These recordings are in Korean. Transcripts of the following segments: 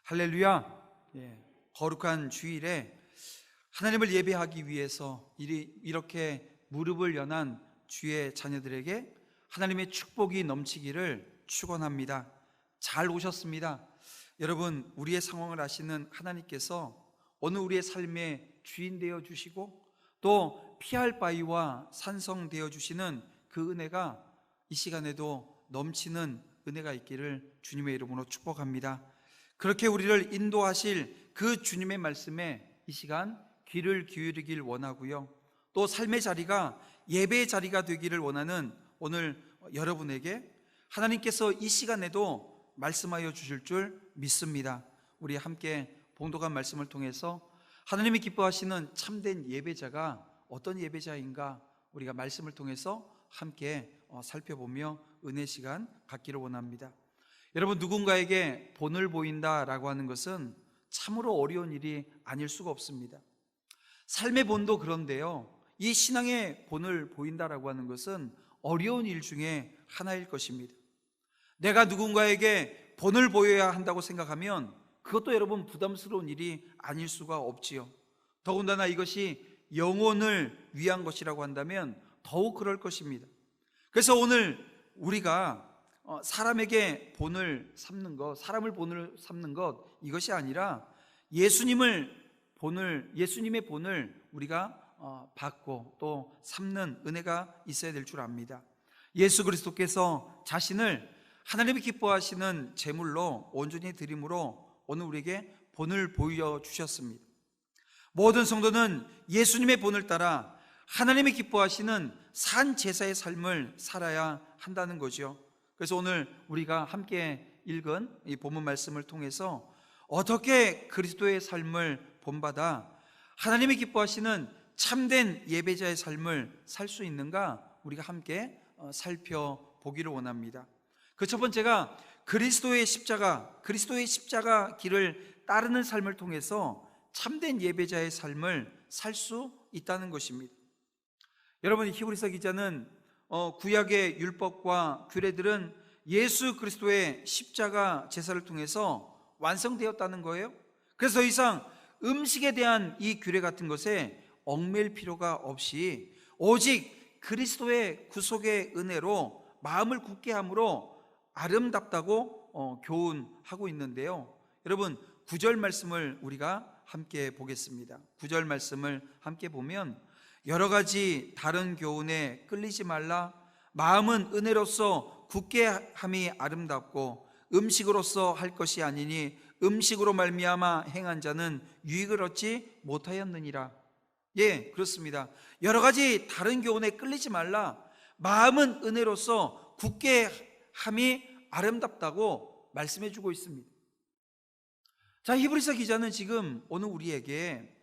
할렐루야. 거룩한 주일에 하나님을 예배하기 위해서 이렇게 무릎을 연한 주의 자녀들에게 하나님의 축복이 넘치기를 축원합니다. 잘 오셨습니다. 여러분, 우리의 상황을 아시는 하나님께서 오늘 우리의 삶의 주인 되어 주시고 또 피할 바위와 산성 되어 주시는 그 은혜가 이 시간에도 넘치는 은혜가 있기를 주님의 이름으로 축복합니다. 그렇게 우리를 인도하실 그 주님의 말씀에 이 시간 귀를 기울이길 원하고요, 또 삶의 자리가 예배의 자리가 되기를 원하는 오늘 여러분에게 하나님께서 이 시간에도 말씀하여 주실 줄 믿습니다. 우리 함께 봉독한 말씀을 통해서 하나님이 기뻐하시는 참된 예배자가 어떤 예배자인가 우리가 말씀을 통해서 함께 살펴보며 은혜 시간 갖기를 원합니다. 여러분, 누군가에게 본을 보인다라고 하는 것은 참으로 어려운 일이 아닐 수가 없습니다. 삶의 본도 그런데요, 이 신앙의 본을 보인다라고 하는 것은 어려운 일 중에 하나일 것입니다. 내가 누군가에게 본을 보여야 한다고 생각하면 그것도 여러분 부담스러운 일이 아닐 수가 없지요. 더군다나 이것이 영혼을 위한 것이라고 한다면 더욱 그럴 것입니다. 그래서 오늘 우리가 사람에게 본을 삼는 것, 사람을 본을 삼는 것, 이것이 아니라 예수님의 본을 우리가 받고 또 삼는 은혜가 있어야 될 줄 압니다. 예수 그리스도께서 자신을 하나님이 기뻐하시는 제물로 온전히 드림으로 오늘 우리에게 본을 보여주셨습니다. 모든 성도는 예수님의 본을 따라 하나님이 기뻐하시는 산 제사의 삶을 살아야 한다는 거죠. 그래서 오늘 우리가 함께 읽은 이 본문 말씀을 통해서 어떻게 그리스도의 삶을 본받아 하나님이 기뻐하시는 참된 예배자의 삶을 살 수 있는가 우리가 함께 살펴보기를 원합니다. 그 첫 번째가 그리스도의 십자가 길을 따르는 삶을 통해서 참된 예배자의 삶을 살 수 있다는 것입니다. 여러분, 히브리서 기자는 구약의 율법과 규례들은 예수 그리스도의 십자가 제사를 통해서 완성되었다는 거예요. 그래서 더 이상 음식에 대한 이 규례 같은 것에 얽매일 필요가 없이 오직 그리스도의 구속의 은혜로 마음을 굳게 함으로 아름답다고 교훈하고 있는데요. 여러분, 9절 말씀을 우리가 함께 보겠습니다. 9절 말씀을 함께 보면 여러 가지 다른 교훈에 끌리지 말라. 마음은 은혜로서 굳게 함이 아름답고 음식으로서 할 것이 아니니 음식으로 말미암아 행한 자는 유익을 얻지 못하였느니라. 예, 그렇습니다. 여러 가지 다른 교훈에 끌리지 말라. 마음은 은혜로서 굳게 함이 아름답다고 말씀해 주고 있습니다. 자, 히브리서 기자는 지금 오늘 우리에게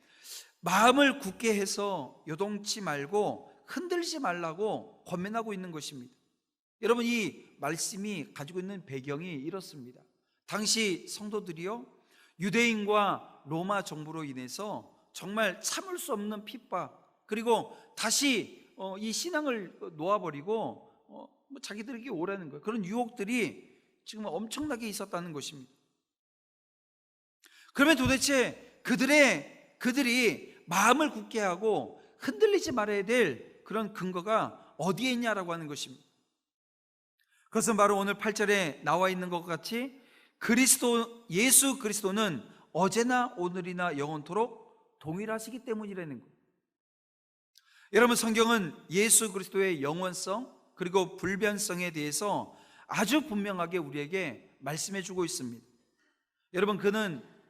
마음을 굳게 해서 요동치 말고 흔들지 말라고 권면하고 있는 것입니다. 여러분, 이 말씀이 가지고 있는 배경이 이렇습니다. 당시 성도들이요, 유대인과 로마 정부로 인해서 정말 참을 수 없는 핍박, 그리고 다시 이 신앙을 놓아버리고 자기들에게 오라는 거예요. 그런 유혹들이 지금 엄청나게 있었다는 것입니다. 그러면 도대체 그들이 마음을 굳게 하고 흔들리지 말아야 될 그런 근거가 어디에 있냐라고 하는 것입니다. 그것은 바로 오늘 8절에 나와 있는 것 같이 예수 그리스도는 어제나 오늘이나 영원토록 동일하시기 때문이라는 거예요. 여러분, 성경은 예수 그리스도의 영원성 그리고 불변성에 대해서 아주 분명하게 우리에게 말씀해 주고 있습니다. 여러분,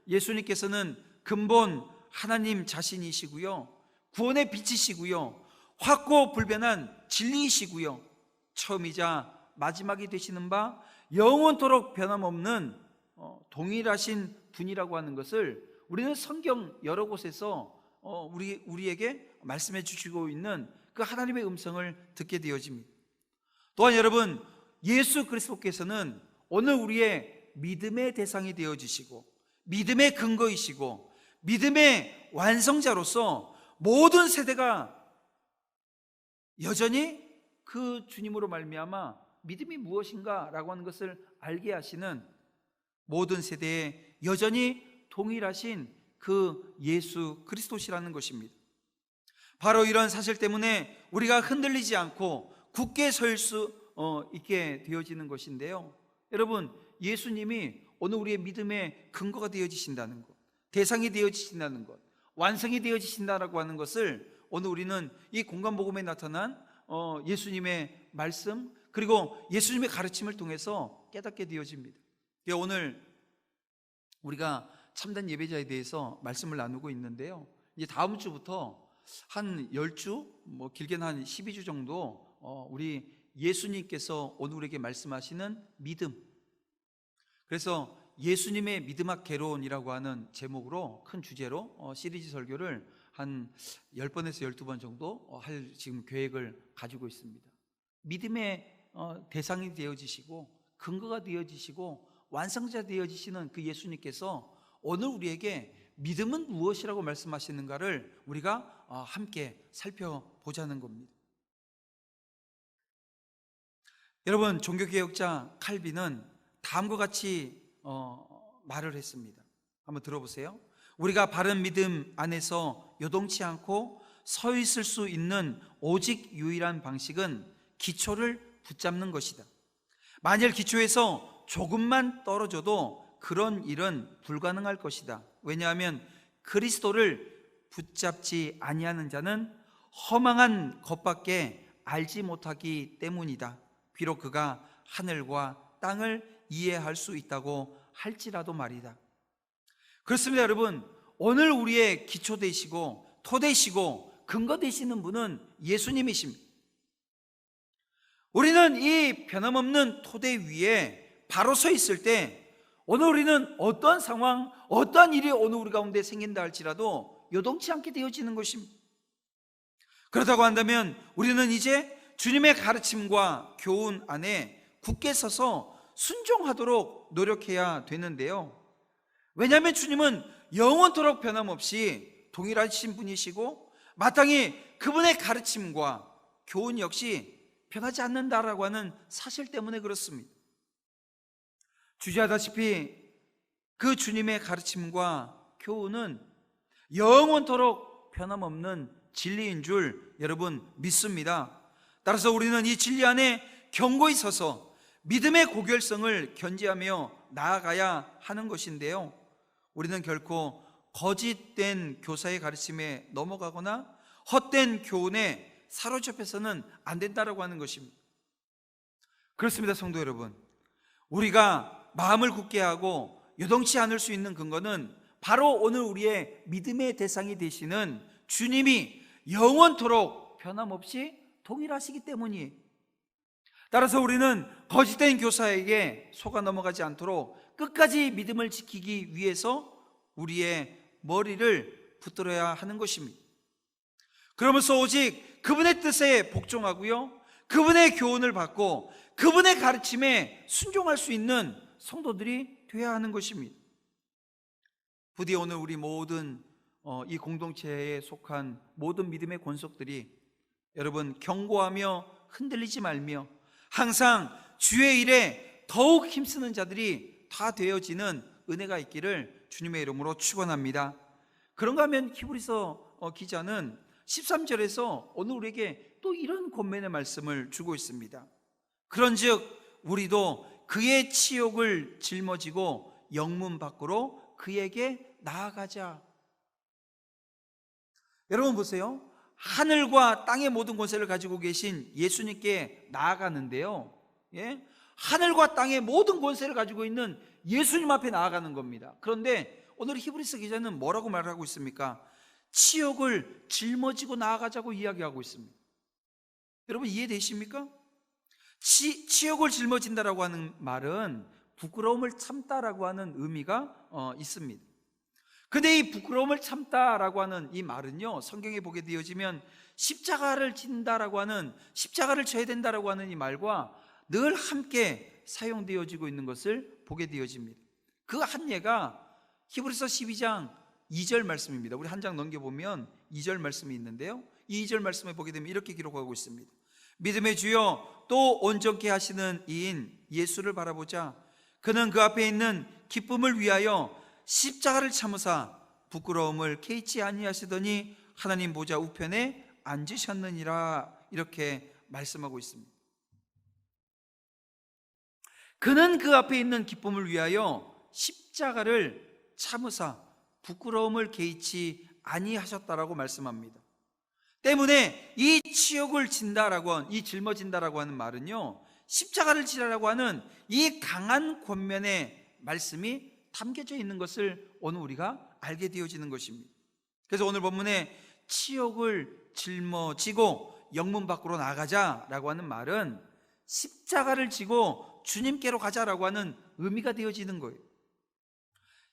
예수님께서는 근본 하나님 자신이시고요, 구원의 빛이시고요, 확고 불변한 진리이시고요, 처음이자 마지막이 되시는 바 영원토록 변함없는 동일하신 분이라고 하는 것을 우리는 성경 여러 곳에서 우리에게 말씀해 주시고 있는 그 하나님의 음성을 듣게 되어집니다. 또한 여러분, 예수 그리스도께서는 오늘 우리의 믿음의 대상이 되어지시고 믿음의 근거이시고 믿음의 완성자로서 모든 세대가 여전히 그 주님으로 말미암아 믿음이 무엇인가 라고 하는 것을 알게 하시는 모든 세대의 여전히 동일하신 그 예수 그리스도시라는 것입니다. 바로 이런 사실 때문에 우리가 흔들리지 않고 굳게 설 수 있게 되어지는 것인데요. 여러분, 예수님이 오늘 우리의 믿음의 근거가 되어지신다는 것, 대상이 되어지신다는 것, 완성이 되어지신다라고 하는 것을 오늘 우리는 이 공간복음에 나타난 예수님의 말씀, 그리고 예수님의 가르침을 통해서 깨닫게 되어집니다. 오늘 우리가 참된 예배자에 대해서 말씀을 나누고 있는데요, 이제 다음 주부터 한 10주, 길게는 한 12주 정도 우리 예수님께서 오늘 우리에게 말씀하시는 믿음, 그래서 예수님의 믿음학 개론이라고 하는 제목으로 큰 주제로 시리즈 설교를 한 10번에서 12번 정도 할 지금 계획을 가지고 있습니다. 믿음의 대상이 되어지시고 근거가 되어지시고 완성자 되어지시는 그 예수님께서 오늘 우리에게 믿음은 무엇이라고 말씀하시는가를 우리가 함께 살펴보자는 겁니다. 여러분, 종교개혁자 칼빈은 다음과 같이 말을 했습니다. 한번 들어보세요. 우리가 바른 믿음 안에서 요동치 않고 서 있을 수 있는 오직 유일한 방식은 기초를 붙잡는 것이다. 만일 기초에서 조금만 떨어져도 그런 일은 불가능할 것이다. 왜냐하면 그리스도를 붙잡지 아니하는 자는 허망한 것밖에 알지 못하기 때문이다. 비록 그가 하늘과 땅을 이해할 수 있다고 할지라도 말이다. 그렇습니다. 여러분, 오늘 우리의 기초 되시고 토 되시고 근거 되시는 분은 예수님이십니다. 우리는 이 변함없는 토대 위에 바로 서 있을 때 오늘 우리는 어떤 상황, 어떠한 일이 오늘 우리 가운데 생긴다 할지라도 요동치 않게 되어지는 것입니다. 그렇다고 한다면 우리는 이제 주님의 가르침과 교훈 안에 굳게 서서 순종하도록 노력해야 되는데요. 왜냐하면 주님은 영원토록 변함없이 동일하신 분이시고 마땅히 그분의 가르침과 교훈 역시 변하지 않는다라고 하는 사실 때문에 그렇습니다. 주시하다시피 그 주님의 가르침과 교훈은 영원토록 변함없는 진리인 줄 여러분 믿습니다. 따라서 우리는 이 진리 안에 견고히 서서 믿음의 고결성을 견지하며 나아가야 하는 것인데요, 우리는 결코 거짓된 교사의 가르침에 넘어가거나 헛된 교훈에 사로잡혀서는 안 된다라고 하는 것입니다. 그렇습니다. 성도 여러분, 우리가 마음을 굳게 하고 요동치 않을 수 있는 근거는 바로 오늘 우리의 믿음의 대상이 되시는 주님이 영원토록 변함없이 동일하시기 때문이에요. 따라서 우리는 거짓된 교사에게 속아 넘어가지 않도록 끝까지 믿음을 지키기 위해서 우리의 머리를 붙들어야 하는 것입니다. 그러면서 오직 그분의 뜻에 복종하고요, 그분의 교훈을 받고 그분의 가르침에 순종할 수 있는 성도들이 되어야 하는 것입니다. 부디 오늘 우리 모든 이 공동체에 속한 모든 믿음의 권속들이 여러분 견고하며 흔들리지 말며 항상 주의 일에 더욱 힘쓰는 자들이 다 되어지는 은혜가 있기를 주님의 이름으로 축원합니다. 그런가 하면 히브리서 기자는 13절에서 오늘 우리에게 또 이런 권면의 말씀을 주고 있습니다. 그런즉 우리도 그의 치욕을 짊어지고 영문 밖으로 그에게 나아가자. 여러분 보세요. 하늘과 땅의 모든 권세를 가지고 계신 예수님께 나아가는데요, 하늘과 땅의 모든 권세를 가지고 있는 예수님 앞에 나아가는 겁니다. 그런데 오늘 히브리서 기자는 뭐라고 말하고 있습니까? 치욕을 짊어지고 나아가자고 이야기하고 있습니다. 여러분 이해되십니까? 치욕을 짊어진다라고 하는 말은 부끄러움을 참다라고 하는 의미가 있습니다. 근데 이 부끄러움을 참다라고 하는 이 말은요, 성경에 보게 되어지면 십자가를 진다라고 하는, 십자가를 져야 된다라고 하는 이 말과 늘 함께 사용되어지고 있는 것을 보게 되어집니다. 그 한 예가 히브리서 12장 2절 말씀입니다. 우리 한 장 넘겨보면 2절 말씀이 있는데요, 이 2절 말씀을 보게 되면 이렇게 기록하고 있습니다. 믿음의 주여 또 온전케 하시는 이인 예수를 바라보자. 그는 그 앞에 있는 기쁨을 위하여 십자가를 참으사 부끄러움을 개의치 아니하시더니 하나님 보좌 우편에 앉으셨느니라, 이렇게 말씀하고 있습니다. 그는 그 앞에 있는 기쁨을 위하여 십자가를 참으사 부끄러움을 개의치 아니하셨다라고 말씀합니다. 때문에 이 치욕을 진다라고, 이 짊어진다라고 하는 말은요, 십자가를 지라라고 하는 이 강한 권면의 말씀이 담겨져 있는 것을 오늘 우리가 알게 되어지는 것입니다. 그래서 오늘 본문에 치욕을 짊어지고 영문 밖으로 나가자라고 하는 말은 십자가를 지고 주님께로 가자라고 하는 의미가 되어지는 거예요.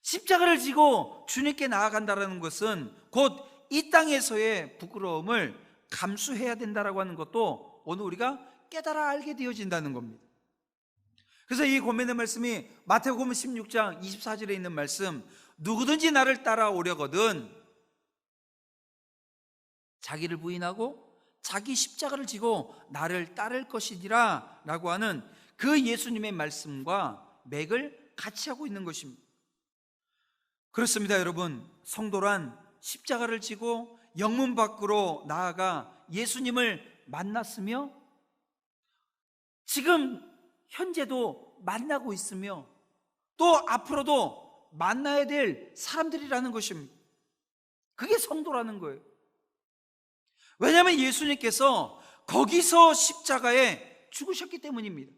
십자가를 지고 주님께 나아간다는 것은 곧 이 땅에서의 부끄러움을 감수해야 된다라고 하는 것도 오늘 우리가 깨달아 알게 되어진다는 겁니다. 그래서 이 권면의 말씀이 마태복음 16장 24절에 있는 말씀, 누구든지 나를 따라오려거든 자기를 부인하고 자기 십자가를 지고 나를 따를 것이니라 라고 하는 그 예수님의 말씀과 맥을 같이 하고 있는 것입니다. 그렇습니다, 여러분. 성도란 십자가를 지고 영문 밖으로 나아가 예수님을 만났으며 지금 현재도 만나고 있으며 또 앞으로도 만나야 될 사람들이라는 것입니다. 그게 성도라는 거예요. 왜냐하면 예수님께서 거기서 십자가에 죽으셨기 때문입니다.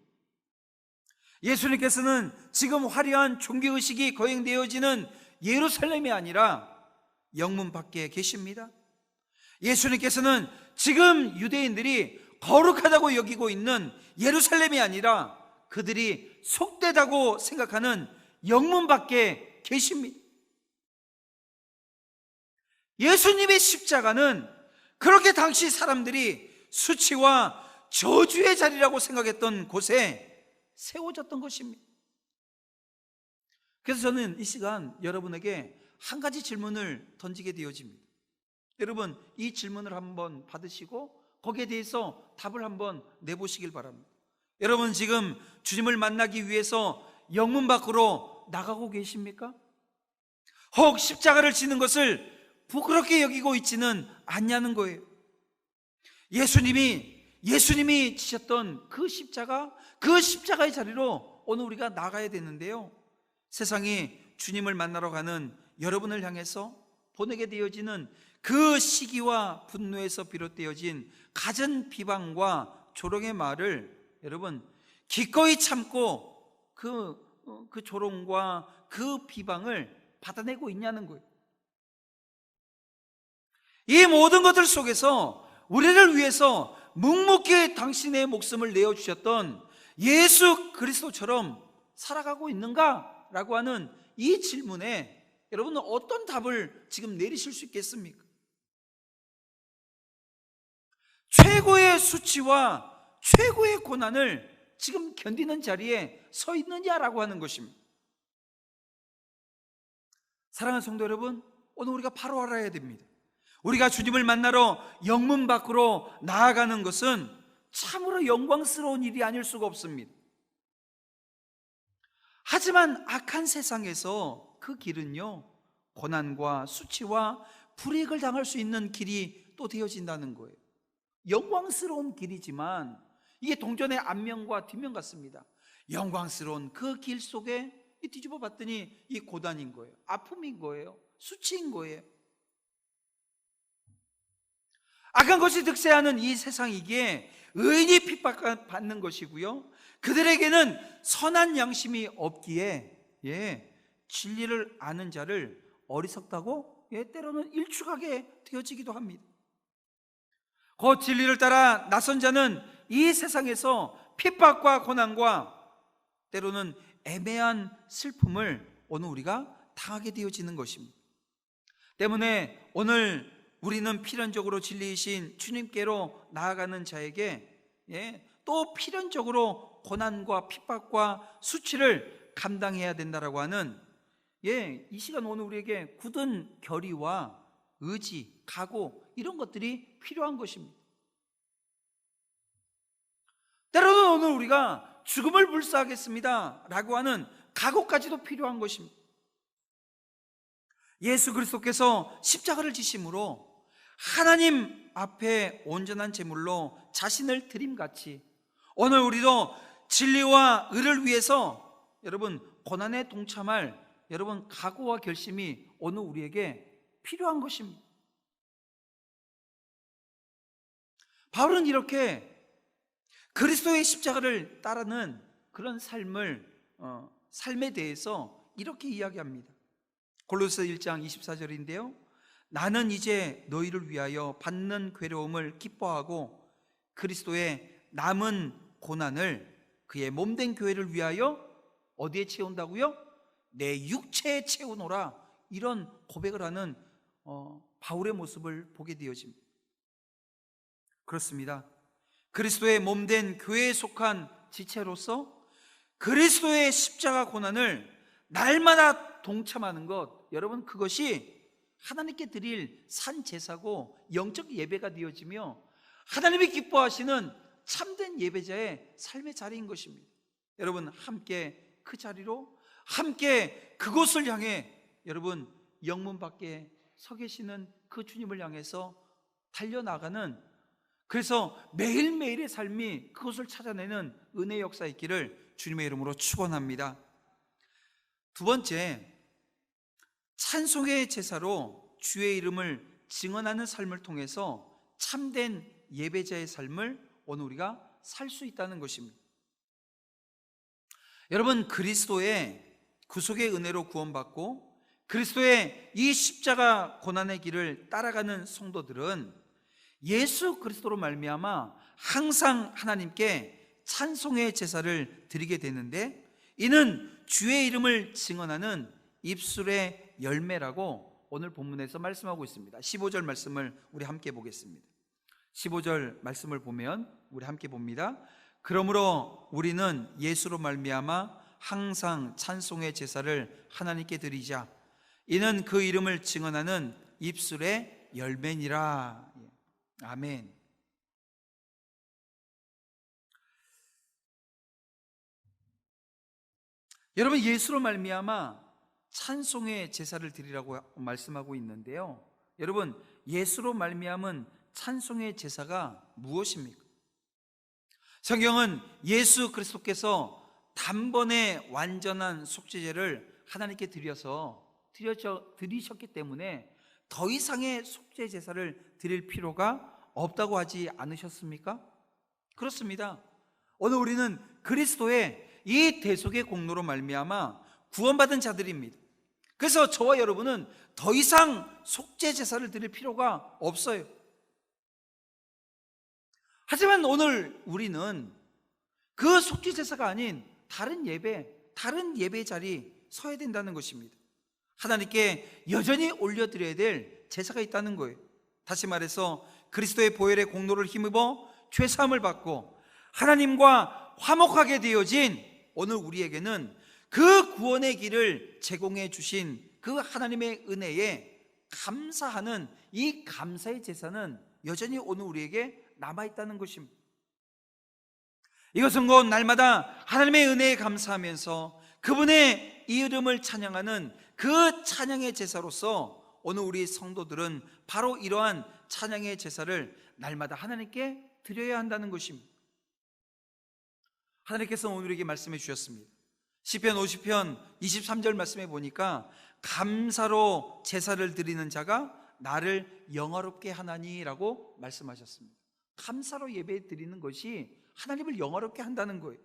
예수님께서는 지금 화려한 종교의식이 거행되어지는 예루살렘이 아니라 영문 밖에 계십니다. 예수님께서는 지금 유대인들이 거룩하다고 여기고 있는 예루살렘이 아니라 그들이 속되다고 생각하는 영문 밖에 계십니다. 예수님의 십자가는 그렇게 당시 사람들이 수치와 저주의 자리라고 생각했던 곳에 세워졌던 것입니다. 그래서 저는 이 시간 여러분에게 한 가지 질문을 던지게 되어집니다. 여러분, 이 질문을 한번 받으시고 거기에 대해서 답을 한번 내보시길 바랍니다. 여러분, 지금 주님을 만나기 위해서 영문 밖으로 나가고 계십니까? 혹 십자가를 지는 것을 부끄럽게 여기고 있지는 않냐는 거예요. 예수님이 지셨던 그 십자가의 자리로 오늘 우리가 나가야 되는데요, 세상이 주님을 만나러 가는 여러분을 향해서 보내게 되어지는 그 시기와 분노에서 비롯되어진 갖은 비방과 조롱의 말을 여러분 기꺼이 참고 그 조롱과 그 비방을 받아내고 있냐는 거예요. 이 모든 것들 속에서 우리를 위해서 묵묵히 당신의 목숨을 내어주셨던 예수 그리스도처럼 살아가고 있는가? 라고 하는 이 질문에 여러분은 어떤 답을 지금 내리실 수 있겠습니까? 최고의 수치와 최고의 고난을 지금 견디는 자리에 서 있느냐라고 하는 것입니다. 사랑하는 성도 여러분, 오늘 우리가 바로 알아야 됩니다. 우리가 주님을 만나러 영문 밖으로 나아가는 것은 참으로 영광스러운 일이 아닐 수가 없습니다. 하지만 악한 세상에서 그 길은요, 고난과 수치와 불이익을 당할 수 있는 길이 또 되어진다는 거예요. 영광스러운 길이지만 이게 동전의 앞면과 뒷면 같습니다. 영광스러운 그 길 속에 뒤집어 봤더니 이 고난인 거예요. 아픔인 거예요. 수치인 거예요. 악한 것이 득세하는 이 세상이기에 의인이 핍박받는 것이고요, 그들에게는 선한 양심이 없기에 진리를 아는 자를 어리석다고 때로는 일축하게 되어지기도 합니다. 그 진리를 따라 나선 자는 이 세상에서 핍박과 고난과 때로는 애매한 슬픔을 오늘 우리가 당하게 되어지는 것입니다. 때문에 오늘 우리는 필연적으로 진리이신 주님께로 나아가는 자에게 또 필연적으로 고난과 핍박과 수치를 감당해야 된다라고 하는 이 시간 오늘 우리에게 굳은 결의와 의지, 각오, 이런 것들이 필요한 것입니다. 때로는 오늘 우리가 죽음을 불사하겠습니다 라고 하는 각오까지도 필요한 것입니다. 예수 그리스도께서 십자가를 지심으로 하나님 앞에 온전한 제물로 자신을 드림같이 오늘 우리도 진리와 의를 위해서 여러분 고난에 동참할 여러분 각오와 결심이 오늘 우리에게 필요한 것입니다. 바울은 이렇게 그리스도의 십자가를 따르는 그런 삶에 대해서 이렇게 이야기합니다. 골로새 1장 24절인데요 나는 이제 너희를 위하여 받는 괴로움을 기뻐하고 그리스도의 남은 고난을 그의 몸된 교회를 위하여 어디에 채운다고요? 내 육체에 채우노라. 이런 고백을 하는 바울의 모습을 보게 되어집니다. 그렇습니다. 그리스도의 몸된 교회에 속한 지체로서 그리스도의 십자가 고난을 날마다 동참하는 것, 여러분 그것이 하나님께 드릴 산 제사고 영적 예배가 되어지며 하나님이 기뻐하시는 참된 예배자의 삶의 자리인 것입니다. 여러분 함께 그 자리로 함께 그곳을 향해 여러분 영문 밖에 서 계시는 그 주님을 향해서 달려나가는, 그래서 매일매일의 삶이 그것을 찾아내는 은혜의 역사 있기를 주님의 이름으로 축원합니다. 두 번째, 찬송의 제사로 주의 이름을 증언하는 삶을 통해서 참된 예배자의 삶을 오늘 우리가 살 수 있다는 것입니다. 여러분 그리스도의 구속의 은혜로 구원받고 그리스도의 이 십자가 고난의 길을 따라가는 성도들은 예수 그리스도로 말미암아 항상 하나님께 찬송의 제사를 드리게 되는데 이는 주의 이름을 증언하는 입술의 열매라고 오늘 본문에서 말씀하고 있습니다. 15절 말씀을 우리 함께 보겠습니다. 15절 말씀을 보면 우리 함께 봅니다. 그러므로 우리는 예수로 말미암아 항상 찬송의 제사를 하나님께 드리자. 이는 그 이름을 증언하는 입술의 열매니라. 아멘. 여러분 예수로 말미암아 찬송의 제사를 드리라고 말씀하고 있는데요 여러분 예수로 말미암은 찬송의 제사가 무엇입니까? 성경은 예수 그리스도께서 단번에 완전한 속죄제를 하나님께 드리셨기 때문에 더 이상의 속죄 제사를 드릴 필요가 없다고 하지 않으셨습니까? 그렇습니다. 오늘 우리는 그리스도의 이 대속의 공로로 말미암아 구원받은 자들입니다. 그래서 저와 여러분은 더 이상 속죄 제사를 드릴 필요가 없어요. 하지만 오늘 우리는 그 속죄 제사가 아닌 다른 예배 자리 서야 된다는 것입니다. 하나님께 여전히 올려드려야 될 제사가 있다는 거예요. 다시 말해서 그리스도의 보혈의 공로를 힘입어 죄사함을 받고 하나님과 화목하게 되어진 오늘 우리에게는 그 구원의 길을 제공해 주신 그 하나님의 은혜에 감사하는 이 감사의 제사는 여전히 오늘 우리에게 남아있다는 것입니다. 이것은 곧 날마다 하나님의 은혜에 감사하면서 그분의 이름을 찬양하는 그 찬양의 제사로서 오늘 우리 성도들은 바로 이러한 찬양의 제사를 날마다 하나님께 드려야 한다는 것입니다. 하나님께서 오늘 우리에게 말씀해 주셨습니다. 시편 50편 23절 말씀해 보니까 감사로 제사를 드리는 자가 나를 영화롭게 하나니라고 말씀하셨습니다. 감사로 예배 드리는 것이 하나님을 영화롭게 한다는 거예요.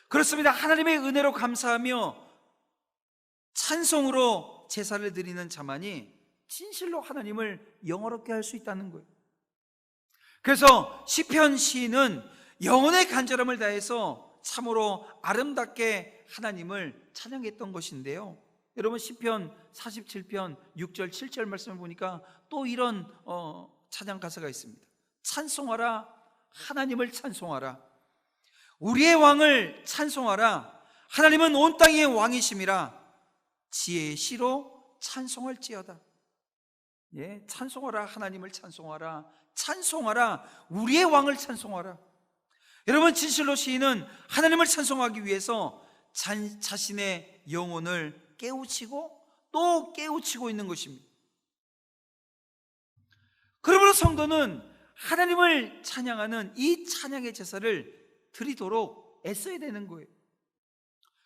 그렇습니다. 하나님의 은혜로 감사하며 찬송으로 제사를 드리는 자만이 진실로 하나님을 영화롭게 할 수 있다는 거예요. 그래서 시편 시인은 영혼의 간절함을 다해서 참으로 아름답게 하나님을 찬양했던 것인데요 여러분 시편 47편 6절 7절 말씀을 보니까 또 이런 찬양 가사가 있습니다. 찬송하라 하나님을 찬송하라 우리의 왕을 찬송하라 하나님은 온 땅의 왕이심이라 지혜의 시로 찬송할지어다. 예, 찬송하라 하나님을 찬송하라 찬송하라 우리의 왕을 찬송하라. 여러분 진실로 시인은 하나님을 찬송하기 위해서 자신의 영혼을 깨우치고 또 깨우치고 있는 것입니다. 그러므로 성도는 하나님을 찬양하는 이 찬양의 제사를 드리도록 애써야 되는 거예요.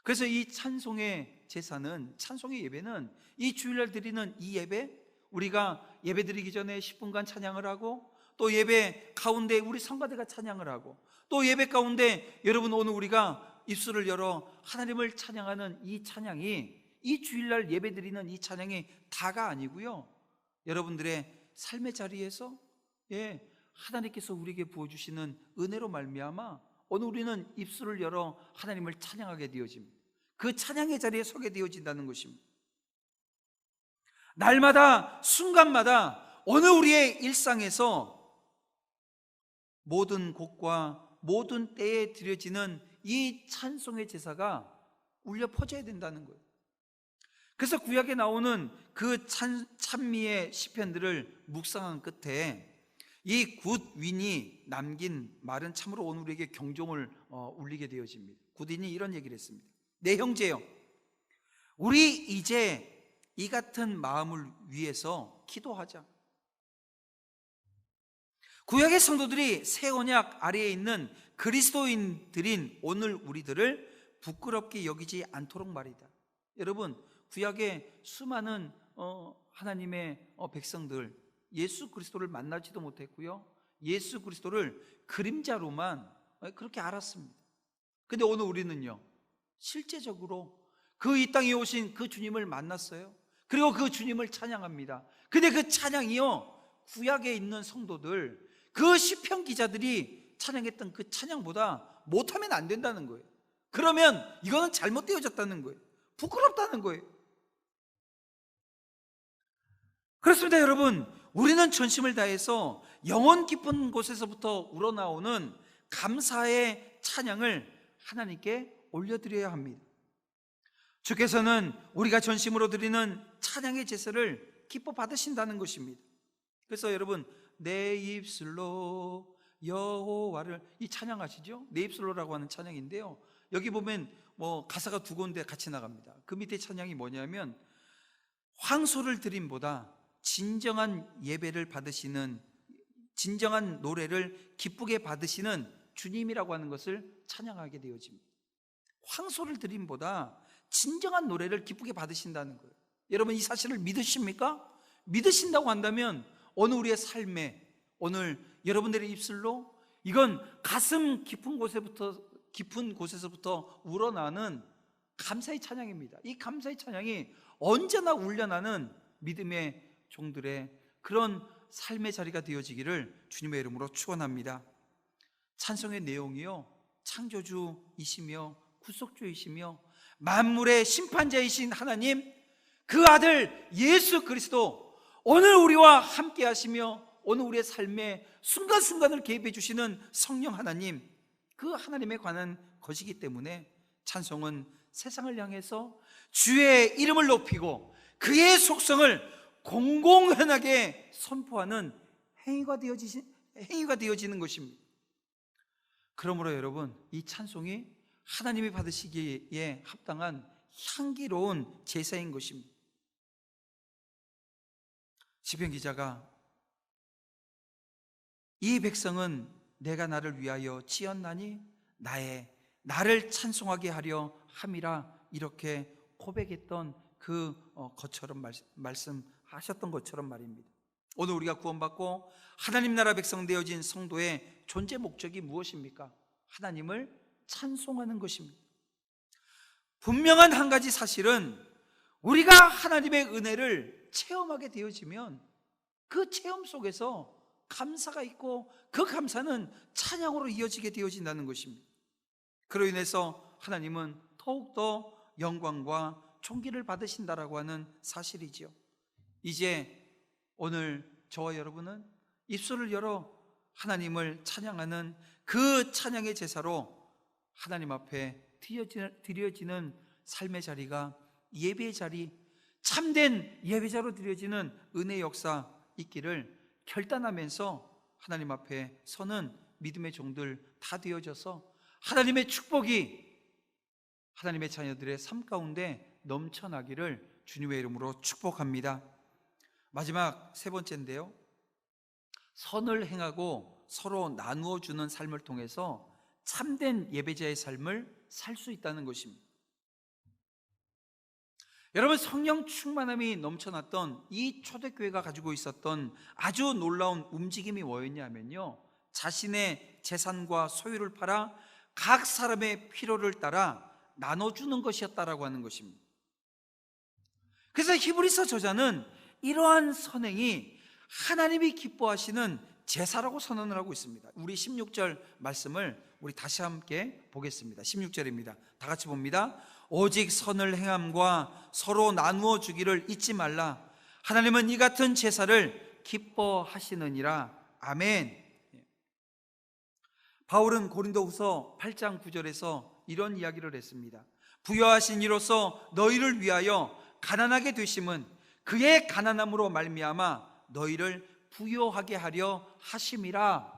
그래서 이 찬송의 제사는, 찬송의 예배는, 이 주일날 드리는 이 예배, 우리가 예배 드리기 전에 10분간 찬양을 하고, 또 예배 가운데 우리 성가대가 찬양을 하고, 또 예배 가운데 여러분 오늘 우리가 입술을 열어 하나님을 찬양하는 이 찬양이, 이 주일날 예배 드리는 이 찬양이 다가 아니고요, 여러분들의 삶의 자리에서 하나님께서 우리에게 부어주시는 은혜로 말미암아 오늘 우리는 입술을 열어 하나님을 찬양하게 되어집니다. 그 찬양의 자리에 서게 되어진다는 것입니다. 날마다 순간마다 오늘 우리의 일상에서 모든 곳과 모든 때에 드려지는 이 찬송의 제사가 울려 퍼져야 된다는 거예요. 그래서 구약에 나오는 그 찬미의 시편들을 묵상한 끝에 이 굿윈이 남긴 말은 참으로 오늘 우리에게 경종을 울리게 되어집니다. 굿윈이 이런 얘기를 했습니다. 내 형제여, 우리 이제 이 같은 마음을 위해서 기도하자. 구약의 성도들이 새 언약 아래에 있는 그리스도인들인 오늘 우리들을 부끄럽게 여기지 않도록 말이다. 여러분, 구약의 수많은 하나님의 백성들, 예수 그리스도를 만나지도 못했고요, 예수 그리스도를 그림자로만 그렇게 알았습니다. 근데 오늘 우리는요, 실제적으로 그 이 땅에 오신 그 주님을 만났어요. 그리고 그 주님을 찬양합니다. 근데 그 찬양이요, 구약에 있는 성도들, 그 시편 기자들이 찬양했던 그 찬양보다 못하면 안 된다는 거예요. 그러면 이거는 잘못되어졌다는 거예요. 부끄럽다는 거예요. 그렇습니다. 여러분, 우리는 전심을 다해서 영혼 깊은 곳에서부터 우러나오는 감사의 찬양을 하나님께 올려드려야 합니다. 주께서는 우리가 전심으로 드리는 찬양의 제사를 기뻐 받으신다는 것입니다. 그래서 여러분, 내 입술로 여호와를, 이 찬양하시죠? 내 입술로라고 하는 찬양인데요, 여기 보면 가사가 두 군데 같이 나갑니다. 그 밑에 찬양이 뭐냐면, 황소를 드림보다 진정한 예배를 받으시는, 진정한 노래를 기쁘게 받으시는 주님이라고 하는 것을 찬양하게 되어집니다. 황소를 드림보다 진정한 노래를 기쁘게 받으신다는 거예요. 여러분, 이 사실을 믿으십니까? 믿으신다고 한다면 오늘 우리의 삶에, 오늘 여러분들의 입술로 이건 가슴 깊은 곳에서부터 우러나는 감사의 찬양입니다. 이 감사의 찬양이 언제나 울려나는 믿음의 종들의 그런 삶의 자리가 되어지기를 주님의 이름으로 축원합니다. 찬송의 내용이요, 창조주이시며 구속주이시며 만물의 심판자이신 하나님, 그 아들 예수 그리스도, 오늘 우리와 함께 하시며 오늘 우리의 삶에 순간순간을 개입해 주시는 성령 하나님, 그 하나님에 관한 것이기 때문에 찬송은 세상을 향해서 주의 이름을 높이고 그의 속성을 공공연하게 선포하는 행위가 되어지는 것입니다. 그러므로 여러분, 이 찬송이 하나님이 받으시기에 합당한 향기로운 제사인 것입니다. 시편 기자가 이 백성은 내가 나를 위하여 지었나니 나를 찬송하게 하려 함이라, 이렇게 고백했던 것처럼 말씀하셨던 것처럼 말입니다. 오늘 우리가 구원받고 하나님 나라 백성 되어진 성도의 존재 목적이 무엇입니까? 하나님을 찬송하는 것입니다. 분명한 한 가지 사실은, 우리가 하나님의 은혜를 체험하게 되어지면 그 체험 속에서 감사가 있고 그 감사는 찬양으로 이어지게 되어진다는 것입니다. 그로 인해서 하나님은 더욱더 영광과 존귀를 받으신다라고 하는 사실이지요. 이제 오늘 저와 여러분은 입술을 열어 하나님을 찬양하는 그 찬양의 제사로 하나님 앞에 드려지는 삶의 자리가 예배의 자리, 참된 예배자로 드려지는 은혜의 역사 있기를 결단하면서 하나님 앞에 서는 믿음의 종들 다 되어져서 하나님의 축복이 하나님의 자녀들의 삶 가운데 넘쳐나기를 주님의 이름으로 축복합니다. 마지막 세 번째인데요, 선을 행하고 서로 나누어 주는 삶을 통해서 참된 예배자의 삶을 살 수 있다는 것입니다. 여러분, 성령 충만함이 넘쳐났던 이 초대교회가 가지고 있었던 아주 놀라운 움직임이 뭐였냐면요, 자신의 재산과 소유를 팔아 각 사람의 필요를 따라 나눠주는 것이었다라고 하는 것입니다. 그래서 히브리서 저자는 이러한 선행이 하나님이 기뻐하시는 제사라고 선언을 하고 있습니다. 우리 16절 말씀을 우리 다시 함께 보겠습니다. 16절입니다. 다 같이 봅니다. 오직 선을 행함과 서로 나누어 주기를 잊지 말라. 하나님은 이 같은 제사를 기뻐하시느니라. 아멘. 바울은 고린도후서 8장 9절에서 이런 이야기를 했습니다. 부여하신 이로써 너희를 위하여 가난하게 되심은 그의 가난함으로 말미암아 너희를 부요하게 하려 하심이라.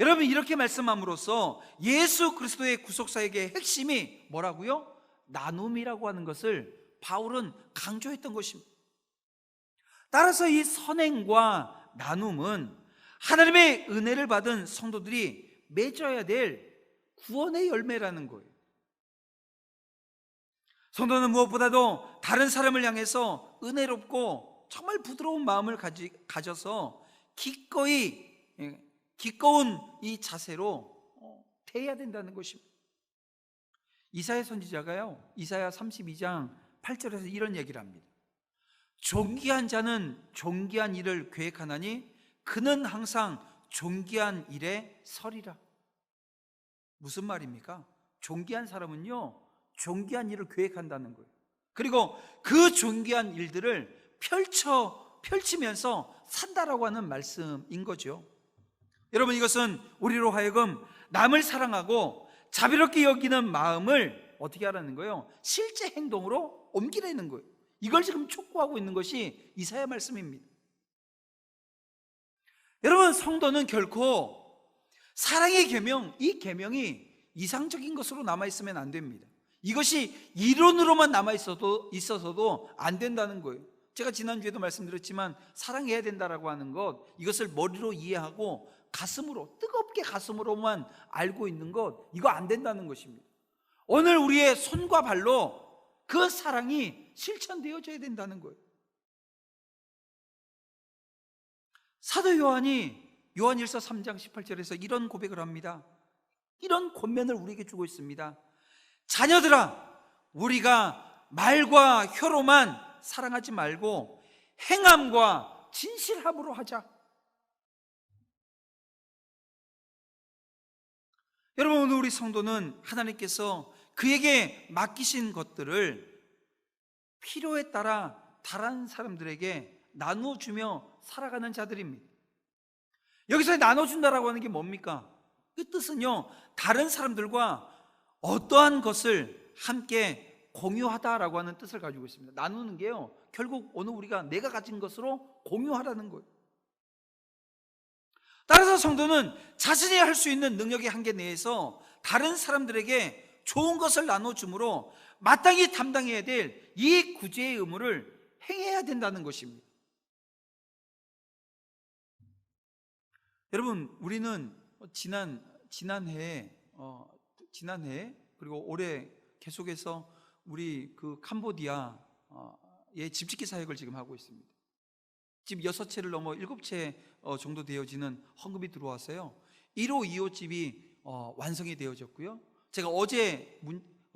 여러분, 이렇게 말씀함으로써 예수 그리스도의 구속사역의 핵심이 뭐라고요? 나눔이라고 하는 것을 바울은 강조했던 것입니다. 따라서 이 선행과 나눔은 하나님의 은혜를 받은 성도들이 맺어야 될 구원의 열매라는 거예요. 성도는 무엇보다도 다른 사람을 향해서 은혜롭고 정말 부드러운 마음을 가져서 기꺼운 이 자세로 대해야 된다는 것입니다. 이사야 선지자가요, 이사야 32장 8절에서 이런 얘기를 합니다. 존귀한 자는 존귀한 일을 계획하나니 그는 항상 존귀한 일에 서리라. 무슨 말입니까? 존귀한 사람은요, 존귀한 일을 계획한다는 거예요. 그리고 그 존귀한 일들을 펼치면서 산다라고 하는 말씀인 거죠. 여러분, 이것은 우리로 하여금 남을 사랑하고 자비롭게 여기는 마음을 어떻게 하라는 거예요? 실제 행동으로 옮기라는 거예요. 이걸 지금 촉구하고 있는 것이 이사야 말씀입니다. 여러분, 성도는 결코 사랑의 계명, 이 계명이 이상적인 것으로 남아있으면 안 됩니다. 이것이 이론으로만 있어서도 안 된다는 거예요. 제가 지난주에도 말씀드렸지만 사랑해야 된다라고 하는 것, 이것을 머리로 이해하고 가슴으로, 뜨겁게 가슴으로만 알고 있는 것, 이거 안 된다는 것입니다. 오늘 우리의 손과 발로 그 사랑이 실천되어져야 된다는 거예요. 사도 요한이 요한일서 3장 18절에서 이런 고백을 합니다. 이런 권면을 우리에게 주고 있습니다. 자녀들아, 우리가 말과 혀로만 사랑하지 말고 행함과 진실함으로 하자. 여러분, 오늘 우리 성도는 하나님께서 그에게 맡기신 것들을 필요에 따라 다른 사람들에게 나누어주며 살아가는 자들입니다. 여기서 나눠준다라고 하는 게 뭡니까? 그 뜻은요, 다른 사람들과 어떠한 것을 함께 공유하다라고 하는 뜻을 가지고 있습니다. 나누는 게요, 결국 오늘 우리가 내가 가진 것으로 공유하라는 거예요. 따라서 성도는 자신이 할 수 있는 능력의 한계 내에서 다른 사람들에게 좋은 것을 나눠줌으로 마땅히 담당해야 될 이 구제의 의무를 행해야 된다는 것입니다. 여러분, 우리는 지난해 그리고 올해 계속해서 우리 그 캄보디아의 집짓기 사역을 지금 하고 있습니다. 집 6채를 넘어 7채 정도 되어지는 헌금이 들어왔어요. 1호, 2호 집이 완성이 되어졌고요. 제가 어제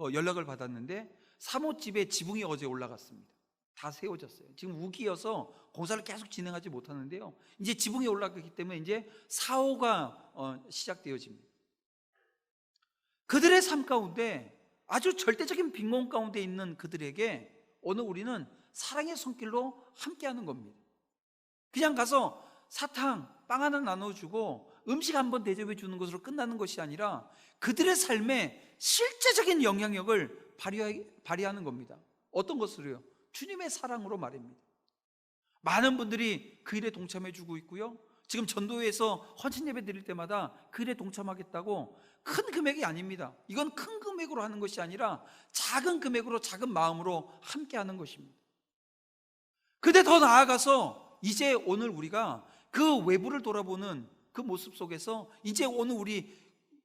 연락을 받았는데 3호 집에 지붕이 어제 올라갔습니다. 다 세워졌어요. 지금 우기여서 공사를 계속 진행하지 못하는데요, 이제 지붕이 올라갔기 때문에 이제 4호가 시작되어집니다. 그들의 삶 가운데, 아주 절대적인 빈곤 가운데 있는 그들에게 오늘 우리는 사랑의 손길로 함께하는 겁니다. 그냥 가서 사탕, 빵 하나 나눠주고 음식 한번 대접해 주는 것으로 끝나는 것이 아니라 그들의 삶에 실제적인 영향력을 발휘하는 겁니다. 어떤 것으로요? 주님의 사랑으로 말입니다. 많은 분들이 그 일에 동참해 주고 있고요, 지금 전도회에서 헌신 예배 드릴 때마다 그 일에 동참하겠다고 큰 금액이 아닙니다. 이건 큰 금액으로 하는 것이 아니라 작은 금액으로, 작은 마음으로 함께 하는 것입니다. 근데 더 나아가서 이제 오늘 우리가 그 외부를 돌아보는 그 모습 속에서 이제 오늘 우리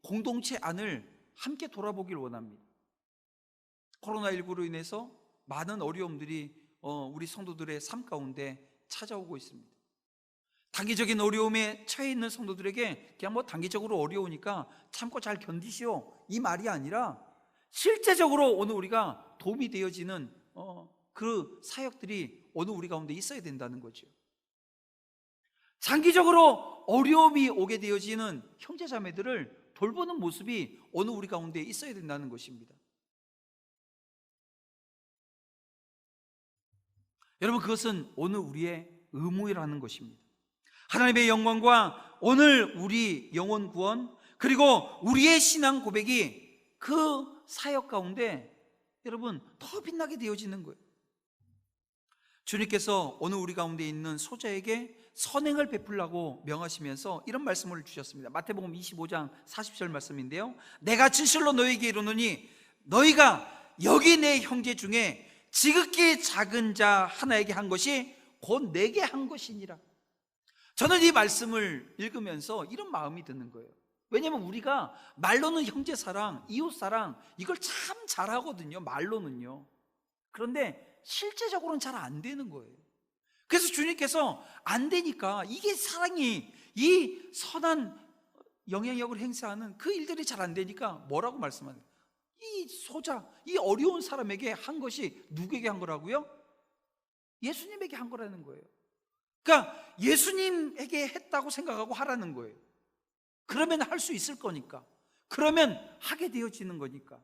공동체 안을 함께 돌아보길 원합니다. 코로나19로 인해서 많은 어려움들이 우리 성도들의 삶 가운데 찾아오고 있습니다. 단기적인 어려움에 처해 있는 성도들에게 그냥 뭐 단기적으로 어려우니까 참고 잘 견디시오, 이 말이 아니라 실제적으로 오늘 우리가 도움이 되어지는 그 사역들이 오늘 우리 가운데 있어야 된다는 거죠. 장기적으로 어려움이 오게 되어지는 형제자매들을 돌보는 모습이 오늘 우리 가운데 있어야 된다는 것입니다. 여러분, 그것은 오늘 우리의 의무라는 것입니다. 하나님의 영광과 오늘 우리 영혼 구원, 그리고 우리의 신앙 고백이 그 사역 가운데 여러분 더 빛나게 되어지는 거예요. 주님께서 오늘 우리 가운데 있는 소자에게 선행을 베풀라고 명하시면서 이런 말씀을 주셨습니다. 마태복음 25장 40절 말씀인데요, 내가 진실로 너희에게 이르노니 너희가 여기 내 형제 중에 지극히 작은 자 하나에게 한 것이 곧 내게 한 것이니라. 저는 이 말씀을 읽으면서 이런 마음이 드는 거예요. 왜냐하면 우리가 말로는 형제사랑, 이웃사랑 이걸 참 잘하거든요, 말로는요. 그런데 실제적으로는 잘 안 되는 거예요. 그래서 주님께서 안 되니까, 이게 사랑이 이 선한 영향력을 행사하는 그 일들이 잘 안 되니까 뭐라고 말씀하는 거예요? 이 소자, 이 어려운 사람에게 한 것이 누구에게 한 거라고요? 예수님에게 한 거라는 거예요. 그러니까 예수님에게 했다고 생각하고 하라는 거예요. 그러면 할 수 있을 거니까, 그러면 하게 되어지는 거니까.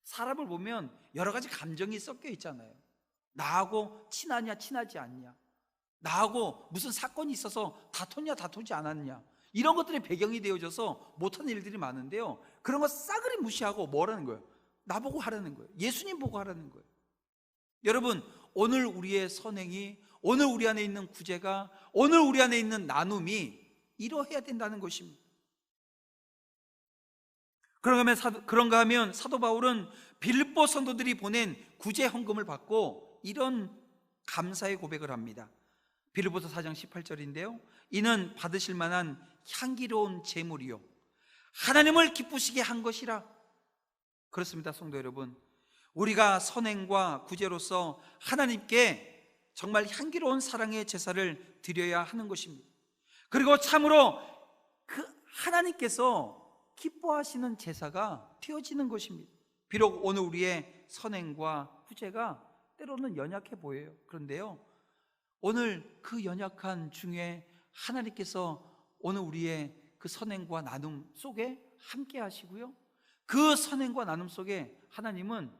사람을 보면 여러 가지 감정이 섞여 있잖아요. 나하고 친하냐 친하지 않냐, 나하고 무슨 사건이 있어서 다퉜냐 다투지 않았냐, 이런 것들이 배경이 되어져서 못하는 일들이 많은데요, 그런 거 싸그리 무시하고 뭐라는 거예요? 나보고 하라는 거예요. 예수님 보고 하라는 거예요. 여러분, 오늘 우리의 선행이, 오늘 우리 안에 있는 구제가, 오늘 우리 안에 있는 나눔이 이러해야 된다는 것입니다. 그런가 하면 사도 바울은 빌립보 성도들이 보낸 구제 헌금을 받고 이런 감사의 고백을 합니다. 빌립보서 4장 18절인데요, 이는 받으실 만한 향기로운 제물이요 하나님을 기쁘시게 한 것이라. 그렇습니다, 성도 여러분. 우리가 선행과 구제로서 하나님께 정말 향기로운 사랑의 제사를 드려야 하는 것입니다. 그리고 참으로 그 하나님께서 기뻐하시는 제사가 되어지는 것입니다. 비록 오늘 우리의 선행과 구제가 때로는 연약해 보여요. 그런데요, 오늘 그 연약한 중에 하나님께서 오늘 우리의 그 선행과 나눔 속에 함께 하시고요, 그 선행과 나눔 속에 하나님은,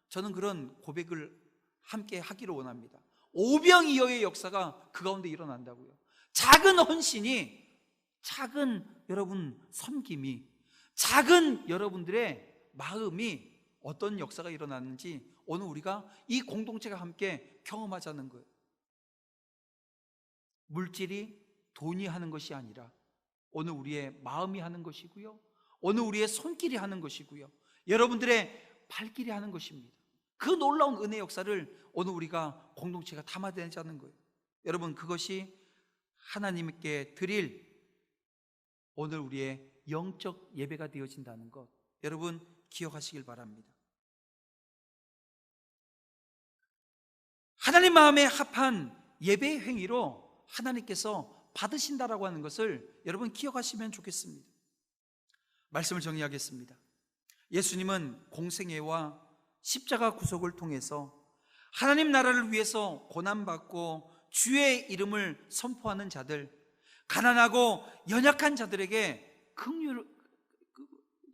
저는 그런 고백을 함께 하기를 원합니다. 오병이어의 역사가 그 가운데 일어난다고요. 작은 헌신이, 작은 여러분 섬김이, 작은 여러분들의 마음이 어떤 역사가 일어나는지 오늘 우리가 이 공동체가 함께 경험하자는 거예요. 물질이, 돈이 하는 것이 아니라 오늘 우리의 마음이 하는 것이고요, 오늘 우리의 손길이 하는 것이고요, 여러분들의 발길이 하는 것입니다. 그 놀라운 은혜 역사를 오늘 우리가 공동체가 담아내자는 거예요. 여러분, 그것이 하나님께 드릴 오늘 우리의 영적 예배가 되어진다는 것, 여러분 기억하시길 바랍니다. 하나님 마음에 합한 예배의 행위로 하나님께서 받으신다라고 하는 것을 여러분 기억하시면 좋겠습니다. 말씀을 정리하겠습니다. 예수님은 공생애와 십자가 구속을 통해서 하나님 나라를 위해서 고난받고 주의 이름을 선포하는 자들, 가난하고 연약한 자들에게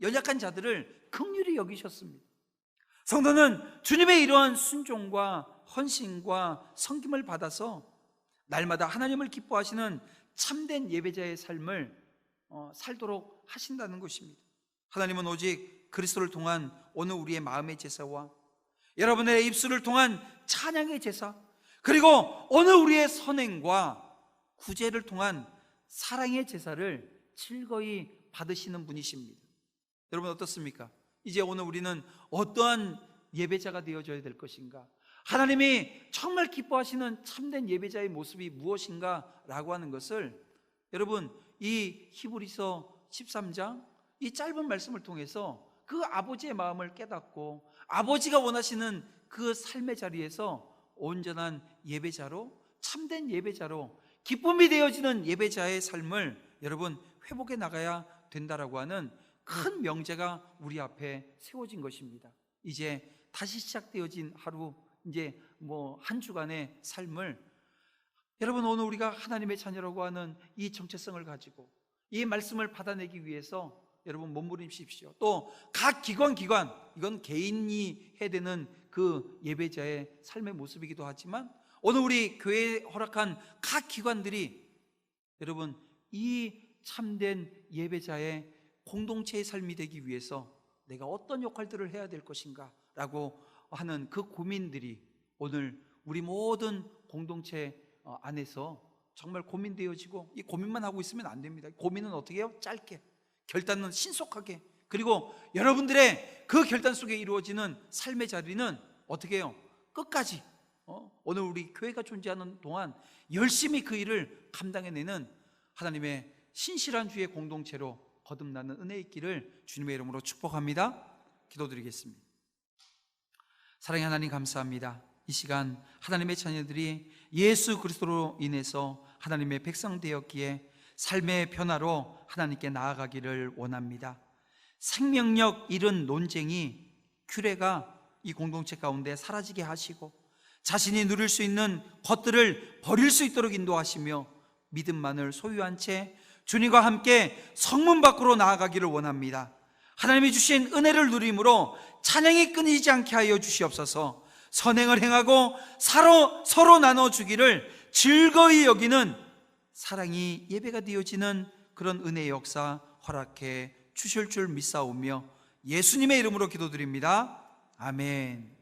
연약한 자들을 긍휼히 여기셨습니다. 성도는 주님의 이러한 순종과 헌신과 섬김을 받아서 날마다 하나님을 기뻐하시는 참된 예배자의 삶을 살도록 하신다는 것입니다. 하나님은 오직 그리스도를 통한 오늘 우리의 마음의 제사와 여러분의 입술을 통한 찬양의 제사, 그리고 오늘 우리의 선행과 구제를 통한 사랑의 제사를 즐거이 받으시는 분이십니다. 여러분 어떻습니까? 이제 오늘 우리는 어떠한 예배자가 되어져야 될 것인가? 하나님이 정말 기뻐하시는 참된 예배자의 모습이 무엇인가? 라고 하는 것을 여러분 이 히브리서 13장 이 짧은 말씀을 통해서 그 아버지의 마음을 깨닫고 아버지가 원하시는 그 삶의 자리에서 온전한 예배자로, 참된 예배자로, 기쁨이 되어지는 예배자의 삶을 여러분 회복해 나가야 된다라고 하는 큰 명제가 우리 앞에 세워진 것입니다. 이제 다시 시작되어진 하루, 이제 한 주간의 삶을 여러분 오늘 우리가 하나님의 자녀라고 하는 이 정체성을 가지고 이 말씀을 받아내기 위해서 여러분 몸부림치십시오. 또 각 기관 이건 개인이 해야 되는 그 예배자의 삶의 모습이기도 하지만 오늘 우리 교회에 허락한 각 기관들이 여러분 이 참된 예배자의 공동체의 삶이 되기 위해서 내가 어떤 역할들을 해야 될 것인가 라고 하는 그 고민들이 오늘 우리 모든 공동체 안에서 정말 고민되어지고, 이 고민만 하고 있으면 안 됩니다. 고민은 어떻게 해요? 짧게, 결단은 신속하게, 그리고 여러분들의 그 결단 속에 이루어지는 삶의 자리는 어떻게 해요? 끝까지 오늘 우리 교회가 존재하는 동안 열심히 그 일을 감당해내는 하나님의 신실한 주의 공동체로 거듭나는 은혜 있기를 주님의 이름으로 축복합니다. 기도드리겠습니다. 사랑의 하나님 감사합니다. 이 시간 하나님의 자녀들이 예수 그리스도로 인해서 하나님의 백성 되었기에 삶의 변화로 하나님께 나아가기를 원합니다. 생명력 잃은 논쟁이, 규례가 이 공동체 가운데 사라지게 하시고 자신이 누릴 수 있는 것들을 버릴 수 있도록 인도하시며 믿음만을 소유한 채 주님과 함께 성문 밖으로 나아가기를 원합니다. 하나님이 주신 은혜를 누림으로 찬양이 끊이지 않게 하여 주시옵소서. 선행을 행하고 서로 나눠주기를 즐거이 여기는 사랑이 예배가 되어지는 그런 은혜의 역사 허락해 주실 줄 믿사오며 예수님의 이름으로 기도드립니다. 아멘.